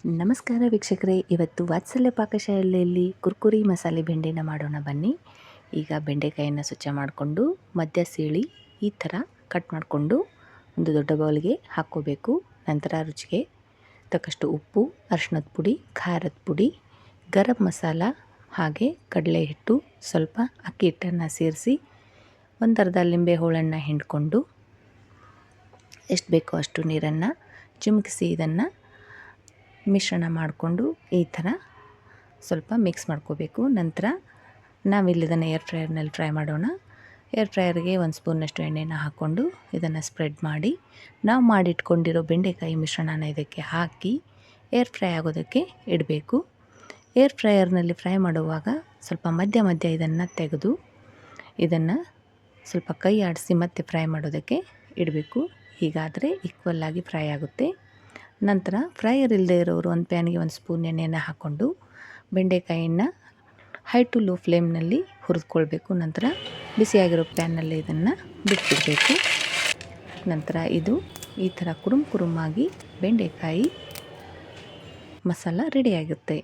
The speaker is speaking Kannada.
ನಮಸ್ಕಾರ ವೀಕ್ಷಕರೇ, ಇವತ್ತು ವಾತ್ಸಲ್ಯ ಪಾಕಶಾಲೆಯಲ್ಲಿ ಕುರ್ಕುರಿ ಮಸಾಲೆ ಬೆಂಡೆನ ಮಾಡೋಣ ಬನ್ನಿ. ಈಗ ಬೆಂಡೆಕಾಯನ್ನು ಸ್ವಚ್ಛ ಮಾಡಿಕೊಂಡು ಮಧ್ಯ ಸೀಳಿ ಈ ಥರ ಕಟ್ ಮಾಡಿಕೊಂಡು ಒಂದು ದೊಡ್ಡ ಬೌಲ್ಗೆ ಹಾಕ್ಕೋಬೇಕು. ನಂತರ ರುಚಿಗೆ ತಕ್ಕಷ್ಟು ಉಪ್ಪು, ಅರಿಶಿಣದ ಪುಡಿ, ಖಾರದ ಪುಡಿ, ಗರಂ ಮಸಾಲ ಹಾಗೆ ಕಡಲೆ ಹಿಟ್ಟು, ಸ್ವಲ್ಪ ಅಕ್ಕಿ ಹಿಟ್ಟನ್ನು ಸೇರಿಸಿ ಒಂದರ್ಧ ಲಿಂಬೆ ಹೋಳನ್ನು ಹಿಂಡ್ಕೊಂಡು ಎಷ್ಟು ಬೇಕೋ ಅಷ್ಟು ನೀರನ್ನು ಚಿಮುಕಿಸಿ ಇದನ್ನು ಮಿಶ್ರಣ ಮಾಡಿಕೊಂಡು ಈ ಥರ ಸ್ವಲ್ಪ ಮಿಕ್ಸ್ ಮಾಡ್ಕೋಬೇಕು. ನಂತರ ನಾವಿಲ್ಲಿ ಇದನ್ನು ಏರ್ ಫ್ರೈಯರ್ನಲ್ಲಿ ಫ್ರೈ ಮಾಡೋಣ. ಏರ್ ಫ್ರೈಯರ್ಗೆ 1 ಸ್ಪೂನಷ್ಟು ಎಣ್ಣೆನ ಹಾಕ್ಕೊಂಡು ಇದನ್ನು ಸ್ಪ್ರೆಡ್ ಮಾಡಿ ನಾವು ಮಾಡಿಟ್ಕೊಂಡಿರೋ ಬೆಂಡೆಕಾಯಿ ಮಿಶ್ರಣನ ಇದಕ್ಕೆ ಹಾಕಿ ಏರ್ ಫ್ರೈ ಆಗೋದಕ್ಕೆ ಇಡಬೇಕು. ಏರ್ ಫ್ರೈಯರ್ನಲ್ಲಿ ಫ್ರೈ ಮಾಡುವಾಗ ಸ್ವಲ್ಪ ಮಧ್ಯ ಇದನ್ನು ತೆಗೆದು ಇದನ್ನು ಸ್ವಲ್ಪ ಕೈ ಆಡಿಸಿ ಮತ್ತೆ ಫ್ರೈ ಮಾಡೋದಕ್ಕೆ ಇಡಬೇಕು. ಹೀಗಾದರೆ ಈಕ್ವಲ್ಲಾಗಿ ಫ್ರೈ ಆಗುತ್ತೆ. ನಂತರ ಫ್ರೈಯರ್ ಇಲ್ಲದೆ ಇರೋರು ಒಂದು ಪ್ಯಾನ್ಗೆ 1 ಸ್ಪೂನ್ ಎಣ್ಣೆಯನ್ನು ಹಾಕ್ಕೊಂಡು ಬೆಂಡೆಕಾಯಿಯನ್ನು ಹೈ ಟು ಲೋ ಫ್ಲೇಮ್ನಲ್ಲಿ ಹುರಿದುಕೊಳ್ಬೇಕು. ನಂತರ ಬಿಸಿಯಾಗಿರೋ ಪ್ಯಾನ್ನಲ್ಲಿ ಇದನ್ನು ಬಿಟ್ಬಿಡಬೇಕು. ನಂತರ ಇದು ಈ ಥರ ಕುರುಮ್ ಕುರುಮಾಗಿ ಬೆಂಡೆಕಾಯಿ ಮಸಾಲ ರೆಡಿಯಾಗುತ್ತೆ.